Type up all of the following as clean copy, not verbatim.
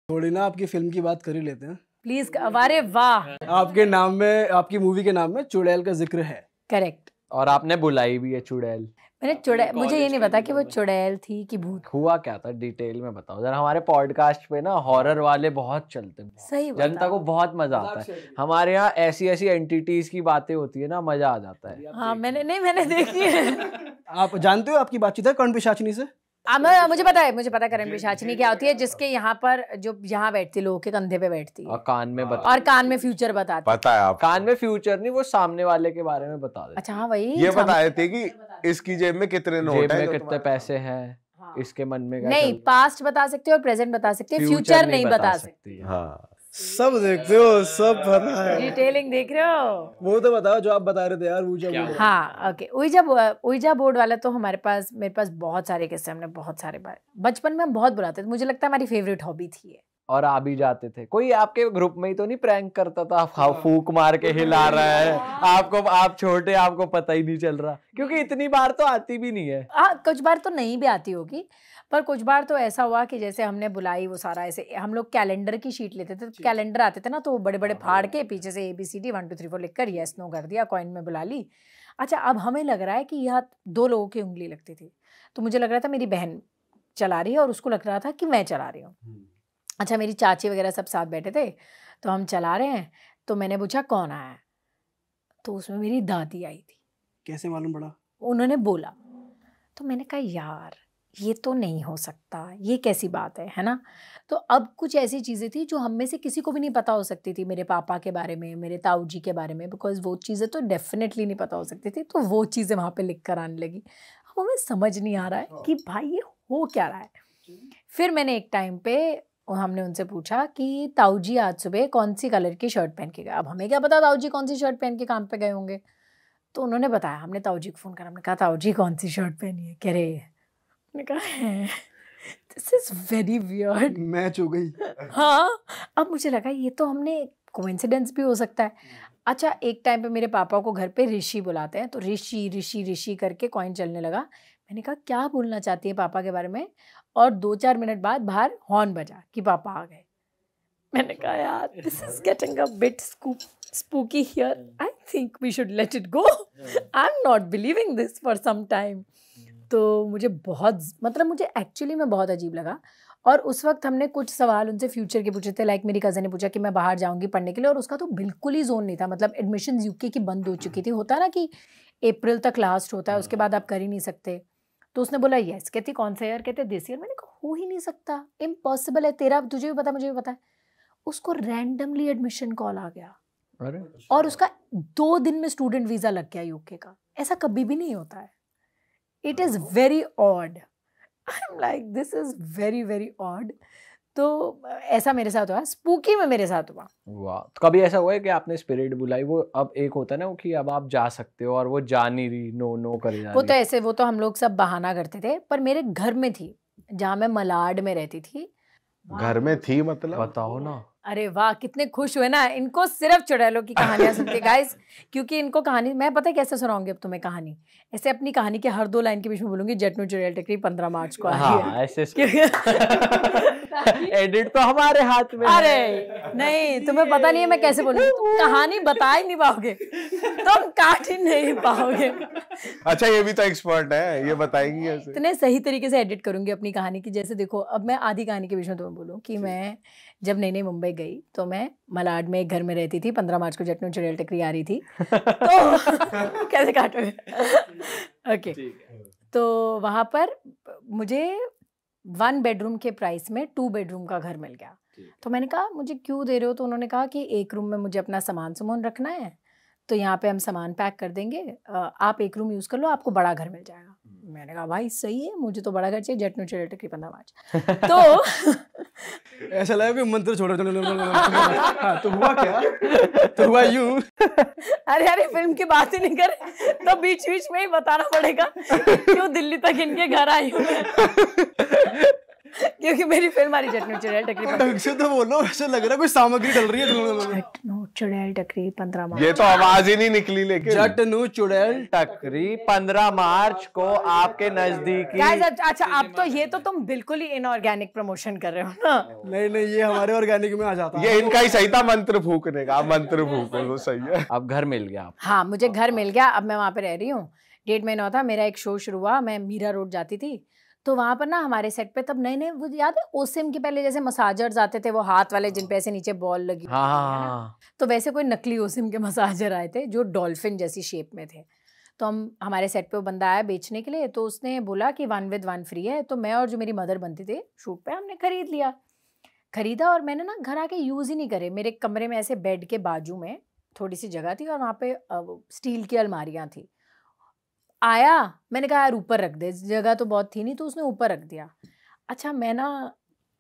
थोड़ी ना आपकी फिल्म की बात कर ही लेते हैं प्लीज। अरे वाह, आपके नाम में, आपकी मूवी के नाम में चुड़ैल का जिक्र है। करेक्ट। और आपने बुलाई भी है चुड़ैल। मैंने चुड़ैल, मुझे ये नहीं पता कि वो चुड़ैल थी कि भूत। हुआ क्या था डिटेल में बताओ जरा। हमारे पॉडकास्ट पे ना हॉरर वाले बहुत चलते हैं, सही जनता को बहुत मजा आता है। हमारे यहाँ ऐसी ऐसी एंटिटीज की बातें होती है ना, मजा आ जाता है। हाँ मैंने देखी है। आप जानते हो आपकी बातचीत है कर्ण पिशाचिनी से? मुझे पता है करण पिशाचिनी क्या होती है, जिसके यहाँ पर जो यहाँ बैठती लोगों के कंधे पे बैठती है और कान में और कान में फ्यूचर बताती है। पता है आप? कान में फ्यूचर नहीं, वो सामने वाले के बारे में बता दे। अच्छा हाँ वही ये बताए थे कि इसकी जेब में कितने नोट जेब हैं, में जो कितने पैसे हैं, इसके मन में क्या नहीं, चल रहा पास्ट बता सकते हो और प्रेजेंट बता सकते हो, फ्यूचर नहीं बता सकते। है। हाँ सब देखते हो, सब पता है। डिटेलिंग देख रहे हो? वो तो बताओ जो आप बता रहे थे यार, ऊजा बोर्ड। हाँ ओके, ऊजा बोर्ड वाला तो मेरे पास बहुत सारे किस्से, हमने बहुत सारे बार बचपन में हम बहुत बुलाते थे। मुझे लगता है हमारी फेवरेट हॉबी थी ये। और आ भी जाते थे। कोई आपके ग्रुप में ही तो नहीं प्रैंक करता था, फूक मार के हिला रहा है आपको, आप छोटे, आपको पता ही नहीं चल रहा, क्योंकि इतनी बार तो आती भी नहीं है। कुछ बार तो नहीं भी आती होगी, पर कुछ बार तो ऐसा हुआ कि जैसे हमने बुलाई, वो सारा ऐसे हम लोग कैलेंडर की शीट लेते थे, तो कैलेंडर आते थे ना, तो बड़े बड़े फाड़ के पीछे से ABCD 1 2 3 4 लिख कर यस नो कर दिया, कॉइन में बुला ली। अच्छा अब हमें लग रहा है कि यह 2 लोगों की उंगली लगती थी, तो मुझे लग रहा था मेरी बहन चला रही है और उसको लग रहा था कि मैं चला रही हूँ। अच्छा मेरी चाची वगैरह सब साथ बैठे थे, तो हम चला रहे हैं, तो मैंने पूछा कौन आया है, तो उसमें मेरी दादी आई थी। कैसे मालूम पड़ा? उन्होंने बोला, तो मैंने कहा यार ये तो नहीं हो सकता, ये कैसी बात है ना। तो अब कुछ ऐसी चीज़ें थी जो हम में से किसी को भी नहीं पता हो सकती थी, मेरे पापा के बारे में, मेरे ताऊ जी के बारे में, बिकॉज वो चीज़ें तो डेफिनेटली नहीं पता हो सकती थी। तो वो चीज़ें वहाँ पे लिख कर आने लगी। अब हमें समझ नहीं आ रहा है कि भाई ये हो क्या रहा है। फिर मैंने एक टाइम पे हमने उनसे पूछा कि ताऊ जी आज सुबह कौन सी कलर की शर्ट पहन के गए। अब हमें क्या पता ताऊ जी कौन सी शर्ट पहन के काम पे गए होंगे, तो उन्होंने बताया। हमने ताऊ जी को फ़ोन करा, हमने कहा ताऊ जी कौन सी शर्ट पहनी है, कह रहे मैंने कहा this is very weird, match हो गई। हाँ अब मुझे लगा ये तो हमने कोइंसिडेंस भी हो सकता है। अच्छा एक टाइम पे मेरे पापा को घर पे ऋषि बुलाते हैं, तो ऋषि ऋषि ऋषि करके कॉइन चलने लगा। मैंने कहा क्या बोलना चाहती है पापा के बारे में, और 2-4 मिनट बाद बाहर हॉर्न बजा कि पापा आ गए। मैंने कहा यार this is getting a bit spooky here, I think we should let it go, I am not believing this for some time. तो मुझे मुझे एक्चुअली में बहुत अजीब लगा। और उस वक्त हमने कुछ सवाल उनसे फ्यूचर के पूछे थे, लाइक मेरी कज़न ने पूछा कि मैं बाहर जाऊंगी पढ़ने के लिए, और उसका तो बिल्कुल ही जोन नहीं था, मतलब एडमिशन यूके की बंद हो चुकी थी। होता ना कि अप्रैल तक लास्ट होता है, उसके बाद आप कर ही नहीं सकते। तो उसने बोला यस, कहती कौन सा ईयर, कहते दिस ईयर। मैंने कहा हो ही नहीं सकता, इम्पॉसिबल है, तेरा तुझे भी पता मुझे भी पता है। उसको रैंडमली एडमिशन कॉल आ गया, और उसका 2 दिन में स्टूडेंट वीज़ा लग गया यूके का। ऐसा कभी भी नहीं होता है। It is very odd. I am like this is very very odd. तो ऐसा मेरे साथ हुआ, स्पूकी में मेरे साथ हुआ। वाह, तो कभी ऐसा हुआ है कि आपने स्पिरिट बुलाई, वो अब एक होता है ना वो कि अब आप जा सकते हो, और वो जा नहीं रही, नो कर जा रही। वो तो हम लोग सब बहाना करते थे, पर मेरे घर में थी, जहाँ मैं मलाड में रहती थी। घर में थी मतलब? बताओ ना। अरे वाह कितने खुश हुए ना, इनको सिर्फ चुड़ैलों की कहानियां सुनते गाइस, क्योंकि इनको कहानी मैं पता है कैसे सुनाऊंगी अब तुम्हें कहानी। ऐसे अपनी कहानी के हर 2 लाइन के बीच में बोलूंगी जटनू चुड़ैल टकरी 15 मार्च को आ रही है। हाँ, ऐसे एडिट तो हमारे हाथ में। अरे नहीं, तुम्हें पता नहीं है मैं कैसे बोलूंगी, तुम कहानी बता ही नहीं पाओगे, तुम काट ही नहीं पाओगे। अच्छा ये भी तो एक्सपर्ट है, ये बताएगी कैसे? इतने सही तरीके से एडिट करूंगी अपनी कहानी की। जैसे देखो अब मैं आधी कहानी के बीच में तुम्हें बोलूं कि मैं जब नई मुंबई गई, तो मैं मलाड में एक घर में रहती थी। 15 मार्च को जटनू चुड़ैल टकरी आ रही थी। तो कैसे काटोगे? ओके, तो वहाँ पर मुझे 1 बेडरूम के प्राइस में 2 बेडरूम का घर मिल गया। तो मैंने कहा मुझे क्यों दे रहे हो? तो उन्होंने कहा कि एक रूम में मुझे अपना सामान रखना है, तो यहाँ पे हम सामान पैक कर देंगे, आप एक रूम यूज़ कर लो, आपको बड़ा घर मिल जाएगा। मैंने कहा भाई सही है, मुझे तो बड़ा घर चाहिए, जटनू चुड़ैल टकरी 15 मार्च। तो ऐसा लगा कि मंत्र छोड़ हाँ, तो हुआ क्या? तो हुआ यूं। अरे फिल्म की बात ही नहीं कर, तो बीच बीच में ही बताना पड़ेगा क्यों दिल्ली तक इनके घर आई हूँ मैं। क्योंकि मेरी फिल्म आ रही चटनी चुड़ैल टकरी ढंग से तो बोलो, ऐसा लग रहा है कोई सामग्री डल रही है। चटनी चुड़ैल टकरी 15 मार्च। ये तो आवाज ही नहीं निकली लेकिन। चटनू चुड़ैल टकरी 15 मार्च को आपके नजदीकी। अच्छा अब तो ये तो तुम बिल्कुल ही इनऑर्गेनिक प्रमोशन कर रहे हो ना। नहीं ये हमारे ऑर्गेनिक में आ जाता है। ये इनका ही सही था मंत्र फूकने का, मंत्र फूको तो सही है। अब घर मिल गया आप। हाँ मुझे घर मिल गया, अब मैं वहाँ पे रह रही हूँ। 1.5 महीना था, मेरा एक शो शुरू हुआ, मैं मीरा रोड जाती थी, तो वहाँ पर ना हमारे सेट पे तब नए नए, वो याद है ओसिम के पहले जैसे मसाजर्स आते थे, वो हाथ वाले जिन पे ऐसे नीचे बॉल लगी। हाँ। तो वैसे कोई नकली ओसिम के मसाजर आए थे जो डॉल्फिन जैसी शेप में थे। तो हमारे सेट पे वो बंदा आया बेचने के लिए, तो उसने बोला कि 1 with 1 फ्री है। तो मैं और जो मेरी मदर बनती थी शूट पे, हमने खरीदा और मैंने ना घर आके यूज़ ही नहीं करे। मेरे कमरे में ऐसे बेड के बाजू में थोड़ी सी जगह थी और वहाँ पे स्टील की अलमारियाँ थी। आया, मैंने कहा यार ऊपर रख दे, जगह तो बहुत थी नहीं, तो उसने ऊपर रख दिया। अच्छा मैं ना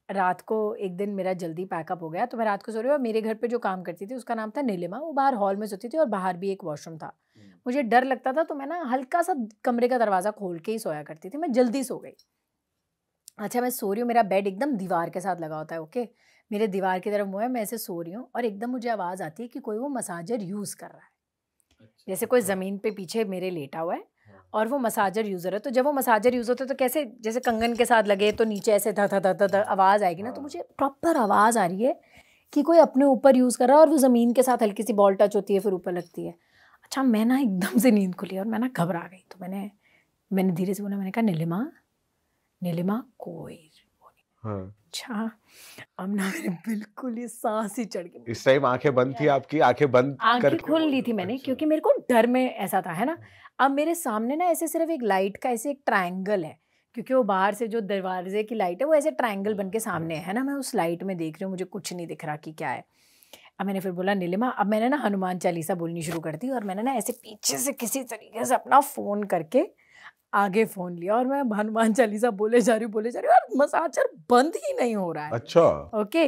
रात को एक दिन मेरा जल्दी पैकअप हो गया, तो मैं रात को सो रही हूँ। मेरे घर पे जो काम करती थी उसका नाम था नीलिमा, वो बाहर हॉल में सोती थी और बाहर भी एक वॉशरूम था। मुझे डर लगता था तो मैं ना हल्का सा कमरे का दरवाज़ा खोल के ही सोया करती थी। मैं जल्दी सो गई। अच्छा मैं सो रही हूँ, मेरा बेड एकदम दीवार के साथ लगा होता है, ओके, मेरे दीवार की तरफ मुँह है, मैं ऐसे सो रही हूँ और एकदम मुझे आवाज़ आती है कि कोई वो मसाजर यूज़ कर रहा है। जैसे कोई ज़मीन पे पीछे मेरे लेटा हुआ है और वो मसाजर यूज़र है। तो जब वो मसाजर यूज़ होता है तो कैसे जैसे कंगन के साथ लगे तो नीचे ऐसे ध ध ध ध ध आवाज़ आएगी ना, तो मुझे प्रॉपर आवाज़ आ रही है कि कोई अपने ऊपर यूज़ कर रहा है और वो ज़मीन के साथ हल्की सी बॉल टच होती है फिर ऊपर लगती है। अच्छा मैं ना एकदम से नींद खुली और मैं ना घबरा गई। तो मैंने धीरे से बोला, मैंने कहा नीलिमा कोई। अच्छा अब ना मेरे बिल्कुल ही सांस ही चढ़ गई। इस टाइम आंखें बंद थी आपकी? आंखें बंद आंखें खोल ली थी मैंने, क्योंकि मेरे को डर में ऐसा था, है ना। अब मेरे सामने ना ऐसे सिर्फ एक लाइट का ऐसे एक ट्रायंगल है, क्योंकि वो बाहर से जो दरवाजे की लाइट है वो ऐसे ट्रायंगल बन के सामने है ना। मैं उस लाइट में देख रही हूँ, मुझे कुछ नहीं दिख रहा कि क्या है। अब मैंने फिर बोला नीलिमा, अब मैंने ना हनुमान चालीसा बोलनी शुरू कर दी और मैंने ना ऐसे पीछे से किसी तरीके से अपना फ़ोन करके आगे फ़ोन लिया और मैं हनुमान चालीसा बोले जा रही हूँ और मसाजर बंद ही नहीं हो रहा है। अच्छा ओके।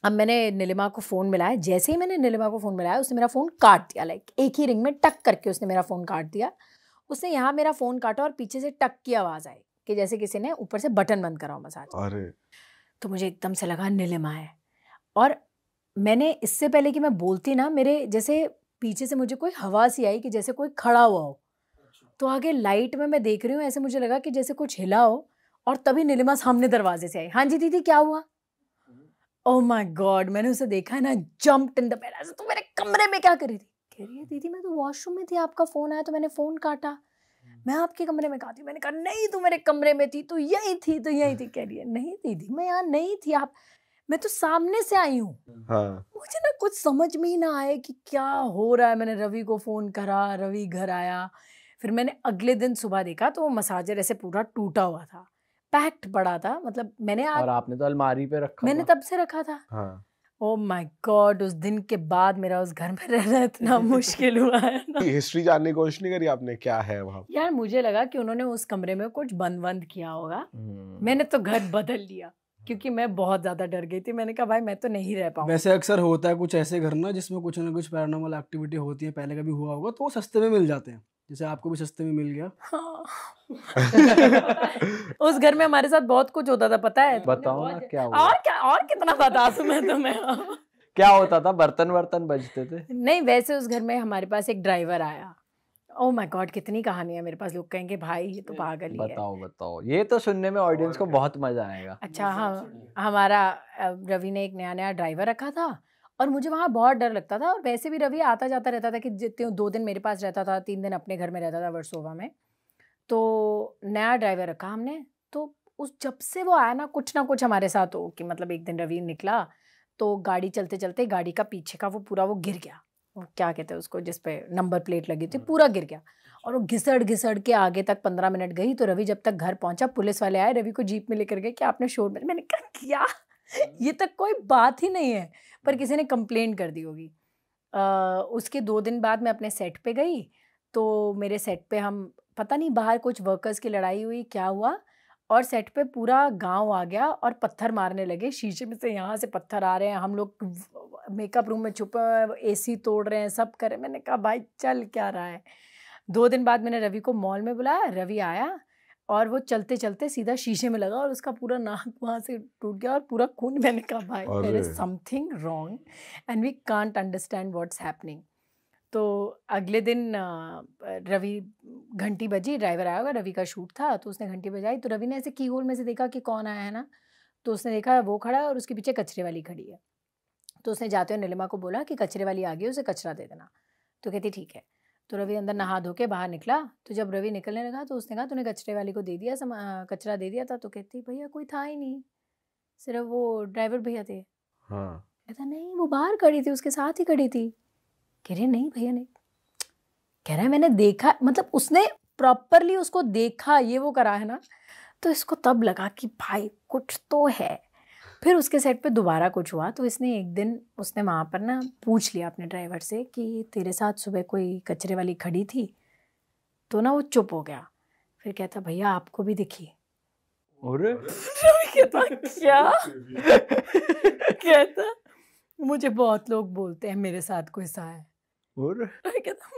अब मैंने नीलिमा को फ़ोन मिलाया, जैसे ही मैंने नीलिमा को फ़ोन मिलाया उसने मेरा फ़ोन काट दिया, लाइक एक ही रिंग में टक करके उसने मेरा फ़ोन काट दिया। उसने यहाँ मेरा फ़ोन काटा और पीछे से टक की आवाज़ आई कि जैसे किसी ने ऊपर से बटन बंद करा हो मसाज। अरे तो मुझे एकदम से लगा नीलिमा है। और मैंने इससे पहले कि मैं बोलती ना, मेरे जैसे पीछे से मुझे कोई हवा सी आई कि जैसे कोई खड़ा हुआ हो। तो आगे लाइट में मैं देख रही हूँ, ऐसे मुझे लगा कि जैसे कुछ हिला हो और तभी नीलिमा सामने दरवाजे से आई। हाँ जी दीदी क्या हुआ? ओह माय गॉड, मैंने उसे देखा है ना, जंप्ड इन द बेड। ऐसे तो मेरे कमरे में क्या कर रही थी? कह रही है दीदी मैं तो वॉशरूम में थी, आपका फ़ोन आया तो मैंने फ़ोन काटा, मैं आपके कमरे में कहा थी। मैंने कहा नहीं तू मेरे कमरे में थी, तो यही थी। कह रही है नहीं दीदी मैं यहाँ नहीं थी, मैं तो सामने से आई हूँ। हाँ। मुझे ना कुछ समझ में ही ना आए कि क्या हो रहा है। मैंने रवि को फ़ोन करा, रवि घर आया। फिर मैंने अगले दिन सुबह देखा तो वो मसाजर ऐसे पूरा टूटा हुआ था, पैक्ड पड़ा था। मतलब और आपने तो अलमारी पे रखा मैंने था। तब से रखा था। हाँ। ओह माय गॉड, उस दिन के बाद मेरा उस घर में रहना इतना मुश्किल हुआ है ना। हिस्ट्री जानने की कोशिश नहीं करी आपने, क्या है वहाँ? यार मुझे लगा कि उन्होंने उस कमरे में कुछ बंद किया होगा। मैंने तो घर बदल लिया क्योंकि मैं बहुत ज्यादा डर गई थी। मैंने कहा भाई मैं तो नहीं रह पाऊंगा। वैसे अक्सर होता है कुछ ऐसे घर ना जिसमें कुछ ना कुछ पैरानॉर्मल एक्टिविटी होती है, पहले कभी हुआ होगा, तो वो सस्ते में मिल जाते हैं, जैसे आपको भी सस्ते में मिल गया। हाँ। उस घर में हमारे साथ बहुत कुछ होता था, पता है? बताओ ना क्या हुआ? और कितना बता दूं मैं तुम्हें? क्या होता था? बर्तन बजते थे? नहीं, वैसे उस घर में हमारे पास एक ड्राइवर आया। ओह माय गॉड, कितनी कहानी है मेरे पास। लोग कहेंगे भाई ये तो पागल ही है। बताओ, ये तो सुनने में ऑडियंस को बहुत मजा आएगा। अच्छा हमारा रवि ने एक नया ड्राइवर रखा था और मुझे वहाँ बहुत डर लगता था। और वैसे भी रवि आता जाता रहता था कि जितने 2 दिन मेरे पास रहता था, 3 दिन अपने घर में रहता था वर्सोवा में। तो नया ड्राइवर रखा हमने, तो उस जब से वो आया ना कुछ हमारे साथ हो कि मतलब एक दिन रवि निकला तो गाड़ी चलते चलते गाड़ी का पीछे का वो गिर गया। वो क्या कहते हैं उसको, जिस पे नंबर प्लेट लगी थी, पूरा गिर गया। और वो घिसड़ के आगे तक 15 मिनट गई। तो रवि जब तक घर पहुंचा, पुलिस वाले आए, रवि को जीप में लेकर गए कि आपने शोर में। मैंने कहा क्या, ये तक कोई बात ही नहीं है, पर किसी ने कंप्लेंट कर दी होगी। उसके 2 दिन बाद मैं अपने सेट पे गई, तो मेरे सेट पे हम पता नहीं बाहर कुछ वर्कर्स की लड़ाई हुई, क्या हुआ, और सेट पे पूरा गांव आ गया और पत्थर मारने लगे। शीशे में से यहाँ से पत्थर आ रहे हैं, हम लोग मेकअप रूम में छुपे हुए एसी तोड़ रहे हैं, सब कर रहे हैं। मैंने कहा भाई चल क्या रहा है। 2 दिन बाद मैंने रवि को मॉल में बुलाया, रवि आया और वो चलते चलते सीधा शीशे में लगा और उसका पूरा नाक वहाँ से टूट गया और पूरा खून। मैंने कहा भाई देयर इज अरे। Something wrong and we can't understand what's happening. तो अगले दिन रवि, घंटी बजी, ड्राइवर आया होगा, रवि का शूट था, तो उसने घंटी बजाई, तो रवि ने ऐसे की होल में से देखा कि कौन आया है ना, तो उसने देखा वो खड़ा है और उसके पीछे कचरे वाली खड़ी है। तो उसने जाते हुए नीलिमा को बोला कि कचरे वाली आ गई, उसे कचरा दे देना। तो कहती ठीक है। तो रवि अंदर नहा धो के बाहर निकला, तो जब रवि निकलने लगा तो उसने कहा तूने कचरे वाली को दे दिया कचरा दे दिया था? तो कहती भैया कोई था ही नहीं, सिर्फ वो ड्राइवर भैया थे। हाँ। कहता नहीं वो बाहर खड़ी थी, उसके साथ ही खड़ी थी। कह रहे नहीं भैया नहीं। कह रहा है मैंने देखा, मतलब उसने प्रॉपरली उसको देखा, ये वो करा है ना। तो इसको तब लगा कि भाई कुछ तो है। फिर उसके सेट पे दोबारा कुछ हुआ, तो इसने एक दिन उसने वहाँ पर ना पूछ लिया अपने ड्राइवर से कि तेरे साथ सुबह कोई कचरे वाली खड़ी थी? तो ना वो चुप हो गया। फिर कहता भैया आपको भी दिखी? और कहता क्या? कहता मुझे बहुत लोग बोलते हैं मेरे साथ कोई सा है। और कहता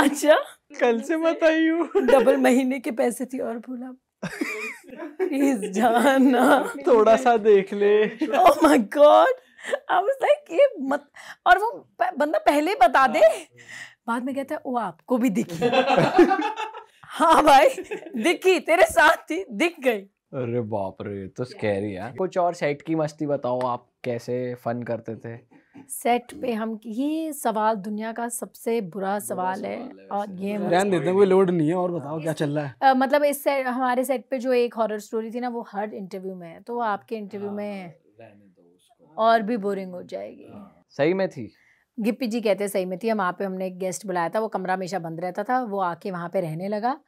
अच्छा कल से बताइयो। डबल महीने के पैसे थी और बोला प्लीज जाना, थोड़ा सा देख ले। Oh my God, I was like ये मत। और वो बंदा पहले बता दे, बाद में कहता है वो आपको भी दिखी। हाँ भाई दिखी, तेरे साथ थी, दिख गई। अरे बाप रे, तो स्कैरी है। कुछ और सेट की मस्ती बताओ, आप कैसे फन करते थे सेट पे? हम ये सवाल दुनिया का सबसे बुरा सवाल है और ये रहने देते हैं, कोई लोड नहीं है। और बताओ क्या चल रहा है? मतलब इस सेट, हमारे सेट पे जो एक हॉरर स्टोरी थी ना, वो हर इंटरव्यू में है, तो वो आपके इंटरव्यू में और भी बोरिंग हो जाएगी। सही में थी? गिप्पी जी कहते सही में थी। हम वहाँ पे हमने एक गेस्ट बुलाया था, वो कमरा हमेशा बंद रहता था, वो आके वहाँ पे रहने लगा।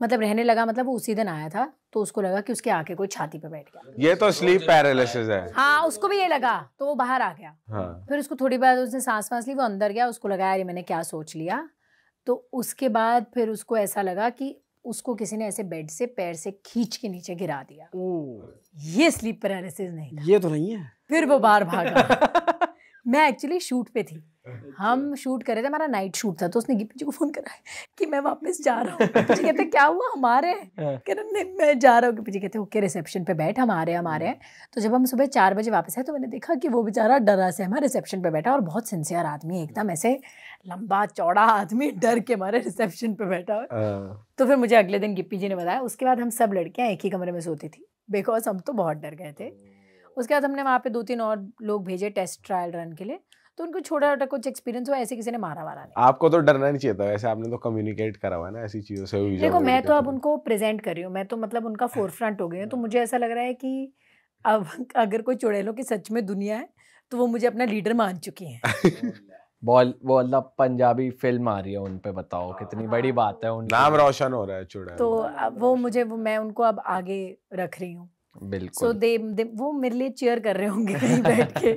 मतलब वो उसी दिन आया था, तो उसको लगा कि उसके आके कोई छाती पे बैठ गया। ये तो स्लीप पैरालिसिस है। हाँ उसको भी ये लगा, तो वो बाहर आ गया। हाँ। फिर उसको थोड़ी बार उसने सांस ली, वो अंदर गया, उसको लगा यार ये मैंने क्या सोच लिया। तो उसके बाद फिर उसको ऐसा लगा कि उसको किसी ने ऐसे बेड से पैर से खींच के नीचे गिरा दिया। ये स्लीप पैरालिसिस नहीं था। ये तो नहीं है। फिर वो बाहर भागा। मैं एक्चुअली शूट पे थी, हम शूट कर रहे थे, हमारा नाइट शूट था। तो उसने गिप्पी जी को फोन करा कि मैं वापस जा रहा हूँ। गिप्पी जी कहते क्या हुआ? हमारे कह रहे नहीं मैं जा रहा हूँ। गिप्पी जी कहते ओके रिसेप्शन पे बैठ, हमारे हैं। तो जब हम सुबह 4 बजे वापस आए तो मैंने देखा कि वो बेचारा डरा से हमारे रिसेप्शन पे बैठा, और बहुत सिंसियर आदमी, एकदम ऐसे लंबा चौड़ा आदमी, डर के हमारे रिसेप्शन पे बैठा हुआ। तो फिर मुझे अगले दिन गिप्पी जी ने बताया, उसके बाद हम सब लड़कियाँ एक ही कमरे में सोती थी, बिकॉज हम तो बहुत डर गए थे। उसके बाद हमने वहाँ पे 2-3 और लोग भेजे टेस्ट ट्रायल रन के लिए, तो उनको छोटा छोटा कुछ एक्सपीरियंस हुआ, ऐसे किसी ने मारा वारा नहीं। आपको तो डरना नहीं चाहिए था वैसे, आपने तो कम्युनिकेट करा हुआ है ना ऐसी चीजों से। देखो मैं तो अब उनको प्रेजेंट कर रही हूँ, मैं तो मतलब उनका फोरफ्रंट हो गई हूँ। तो मुझे ऐसा लग रहा है कि अब अगर कोई चुड़ैलों की सच में दुनिया है तो वो मुझे अपना लीडर मान चुकी हैं। वो अल्लाह पंजाबी फिल्म आ रही है, उन पे बताओ कितनी बड़ी बात है। उन नाम रोशन हो रहा है चुड़ैल। तो वो मैं उनको अब आगे रख रही हूँ। बिल्कुल। सो वो मेरे लिए चीयर कर रहे होंगे कहीं बैठ के।